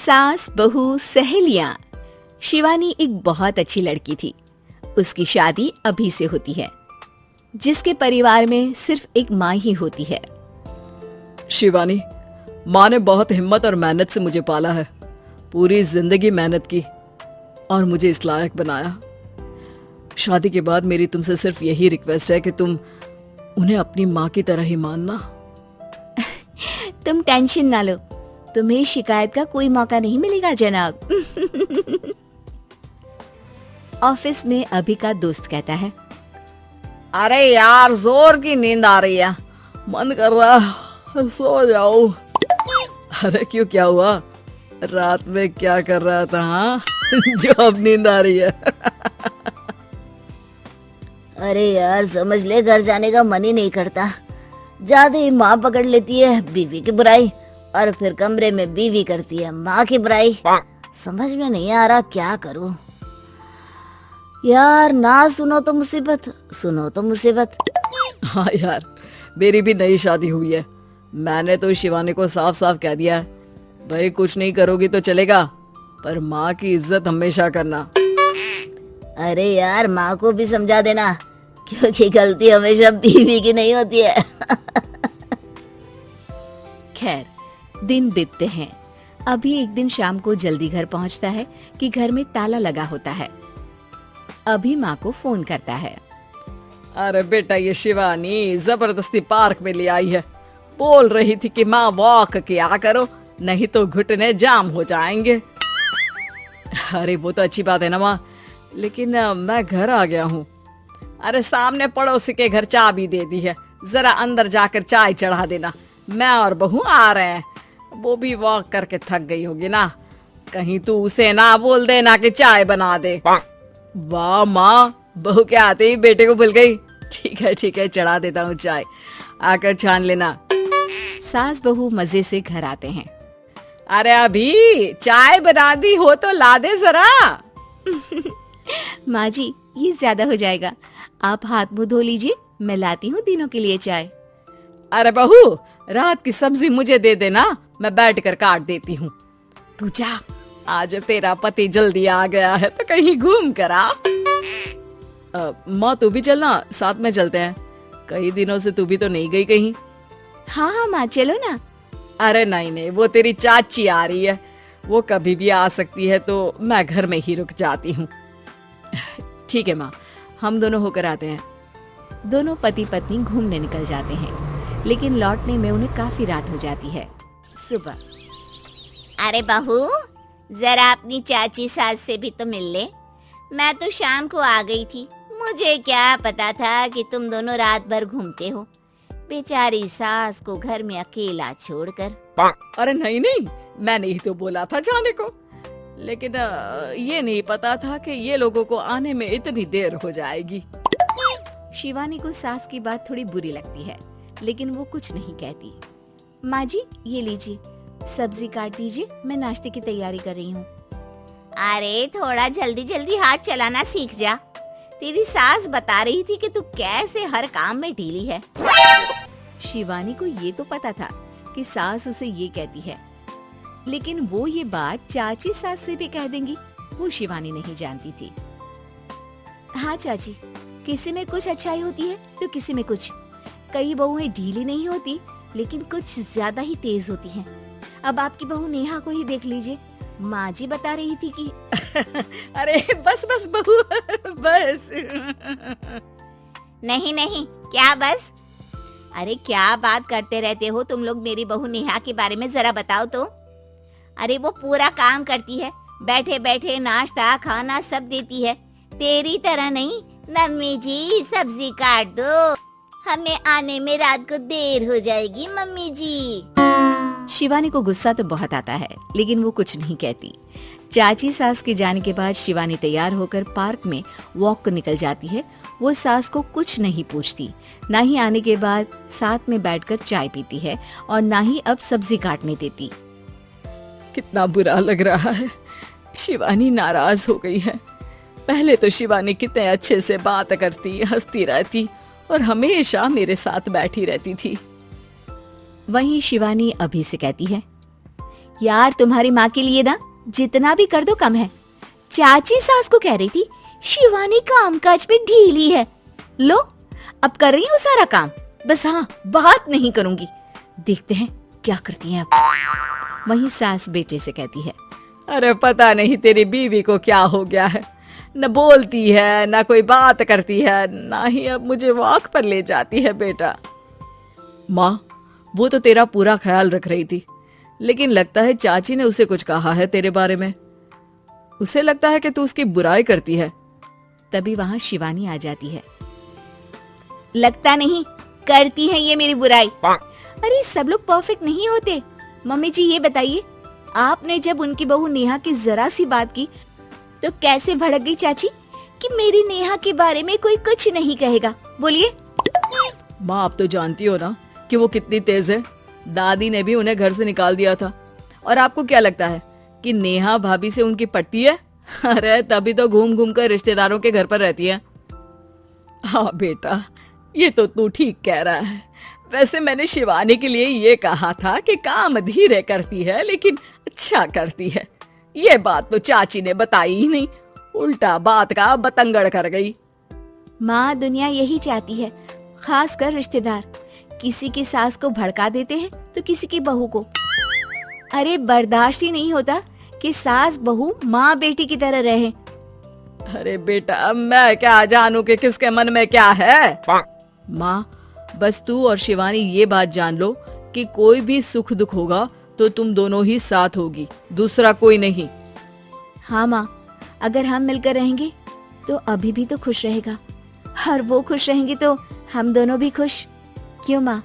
सास बहू सहेलियां। शिवानी एक बहुत अच्छी लड़की थी। उसकी शादी अभी से होती है, जिसके परिवार में सिर्फ एक माँ ही होती है। शिवानी, माँ ने बहुत हिम्मत और मेहनत से मुझे पाला है। पूरी जिंदगी मेहनत की और मुझे इस लायक बनाया। शादी के बाद मेरी तुमसे सिर्फ यही रिक्वेस्ट है कि तुम उन्हें अपनी माँ की तरह ही मानना। तुम टेंशन ना लो, तुम्हें शिकायत का कोई मौका नहीं मिलेगा जनाब। ऑफिस में अभी का दोस्त कहता है, अरे यार, जोर की नींद आ रही है, मन कर रहा सो जाओ। अरे क्यों, क्या हुआ? रात में क्या कर रहा था? हाँ जो अब नींद आ रही है। अरे यार, समझ ले, घर जाने का मन ही नहीं करता। ज्यादा ही माँ पकड़ लेती है बीवी की बुराई, और फिर कमरे में बीवी करती है माँ की बुराई। समझ में नहीं आ रहा क्या करूं। यार, ना सुनो तो मुसीबत, सुनो तो मुसीबत। हाँ यार, मेरी भी नई शादी हुई है। मैंने तो शिवानी को साफ साफ कह दिया है, भाई कुछ नहीं करोगी तो चलेगा, पर माँ की इज्जत हमेशा करना। अरे यार, माँ को भी समझा देना, क्योंकि गलती हमेशा बीवी की नहीं होती है। खैर, दिन बीतते हैं। अभी एक दिन शाम को जल्दी घर पहुंचता है कि घर में ताला लगा होता है। अभी माँ को फोन करता है। अरे बेटा, ये शिवानी जबरदस्ती पार्क में ले आई है। बोल रही थी कि माँ वॉक किया करो, नहीं तो घुटने जाम हो जाएंगे। अरे वो तो अच्छी बात है ना माँ, लेकिन मैं घर आ गया हूँ। अरे सामने पड़ोसी के घर चाबी दे दी है, जरा अंदर जाकर चाय चढ़ा देना। मैं और बहू आ रहे हैं, वो भी वॉक करके थक गई होगी ना। कहीं तू उसे ना बोल देना कि चाय बना दे। वाह माँ, बहू के आते ही बेटे को भूल गई। ठीक है, चढ़ा देता हूँ चाय, आकर छान लेना। सास बहू मजे से घर आते हैं। अरे अभी चाय बना दी हो तो ला दे जरा। माँ जी, ये ज्यादा हो जाएगा, आप हाथ मुंह धो लीजिए, मैं लाती हूँ तीनों के लिए चाय। अरे बहू, रात की सब्जी मुझे दे देना, मैं बैठ कर काट देती हूँ। तू जा, आज तेरा पति जल्दी आ गया है तो कहीं घूम कर आ। माँ तू भी चलना, साथ में चलते हैं। कई दिनों से तू भी तो नहीं गई कहीं। हाँ माँ, चलो ना। अरे नहीं, वो तेरी चाची आ रही है, वो कभी भी आ सकती है, तो मैं घर में ही रुक जाती हूँ। ठीक है माँ, हम दोनों होकर आते हैं। दोनों पति पत्नी घूमने निकल जाते हैं, लेकिन लौटने में उन्हें काफी रात हो जाती है। सुबह, अरे बहू, जरा अपनी चाची सास से भी तो मिल ले। मैं तो शाम को आ गई थी, मुझे क्या पता था कि तुम दोनों रात भर घूमते हो, बेचारी सास को घर में अकेला छोड़कर। अरे नहीं, मैंने ही तो बोला था जाने को, लेकिन ये नहीं पता था कि ये लोगों को आने में इतनी देर हो जाएगी। शिवानी को सास की बात थोड़ी बुरी लगती है, लेकिन वो कुछ नहीं कहती। माँ जी, ये लीजिए, सब्जी काट दीजिए, मैं नाश्ते की तैयारी कर रही हूँ। अरे थोड़ा जल्दी जल्दी हाथ चलाना सीख जा। तेरी सास बता रही थी कि तू कैसे हर काम में ढीली है। शिवानी को ये तो पता था कि सास उसे ये कहती है, लेकिन वो ये बात चाची सास से भी कह देंगी, वो शिवानी नहीं जानती थी। हाँ चाची, किसी में कुछ अच्छाई होती है तो किसी में कुछ। कई बहुएं ढीली नहीं होती, लेकिन कुछ ज्यादा ही तेज होती हैं। अब आपकी बहू नेहा को ही देख लीजिए, माँ जी बता रही थी कि अरे बस बहू, बस। नहीं, क्या बस? अरे क्या बात करते रहते हो तुम लोग मेरी बहू नेहा के बारे में, जरा बताओ तो। अरे वो पूरा काम करती है, बैठे बैठे नाश्ता खाना सब देती है, तेरी तरह नहीं। मम्मी जी सब्जी काट दो, हमें आने में रात को देर हो जाएगी मम्मी जी। शिवानी को गुस्सा तो बहुत आता है, लेकिन वो कुछ नहीं कहती। चाची सास के जाने के बाद शिवानी तैयार होकर पार्क में वॉक को निकल जाती है। वो सास को कुछ नहीं पूछती, ना ही आने के बाद साथ में बैठकर चाय पीती है, और ना ही अब सब्जी काटने देती। कितना बुरा लग रहा है, शिवानी नाराज हो गई है। पहले तो शिवानी कितने अच्छे से बात करती, हंसती रहती और हमेशा मेरे साथ बैठी रहती थी। वहीं शिवानी अभी से कहती है, यार तुम्हारी माँ के लिए ना जितना भी कर दो कम है। चाची सास को कह रही थी शिवानी कामकाज पे ढीली है। लो अब कर रही हूँ सारा काम, बस हाँ बात नहीं करूंगी। देखते हैं क्या करती हैं अब। वहीं सास बेटे से कहती है, अरे पता नहीं तेरी बीवी को क्या हो गया है, न बोलती है न कोई बात करती है, ना ही अब मुझे वॉक पर ले जाती है। बेटा माँ वो तो तेरा पूरा ख्याल रख रही थी, लेकिन लगता है चाची ने उसे कुछ कहा है तेरे बारे में। उसे लगता है कि तू उसकी बुराई करती है। तभी वहां शिवानी आ जाती है। लगता नहीं करती है ये मेरी बुराई। अरे सब लोग परफेक्ट नहीं होते। मम्मी जी ये बताइए, आपने जब उनकी बहू नेहा की जरा सी बात की तो कैसे भड़क गई चाची कि मेरी नेहा के बारे में कोई कुछ नहीं कहेगा। बोलिए। माँ आप तो जानती हो ना कि वो कितनी तेज है। दादी ने भी उन्हें घर से निकाल दिया था। और आपको क्या लगता है कि नेहा भाभी से उनकी पटती है? अरे तभी तो घूम घूम कर रिश्तेदारों के घर पर रहती है। हाँ बेटा ये तो तू ठीक कह रहा है। वैसे मैंने शिवानी के लिए ये कहा था कि काम धीरे करती है लेकिन अच्छा करती है। ये बात तो चाची ने बताई ही नहीं, उल्टा बात का बतंगड़ कर गई। माँ दुनिया यही चाहती है, खासकर रिश्तेदार किसी की सास को भड़का देते हैं तो किसी की बहू को। अरे बर्दाश्त ही नहीं होता कि सास बहू माँ बेटी की तरह रहे। अरे बेटा मैं क्या जानूं कि किसके मन में क्या है। माँ बस तू और शिवानी ये बात जान लो कि कोई भी सुख दुख होगा तो तुम दोनों ही साथ होगी, दूसरा कोई नहीं। हाँ माँ, अगर हम मिलकर रहेंगे तो अभी भी तो खुश रहेगा, और वो खुश रहेंगे तो हम दोनों भी खुश। क्यों माँ?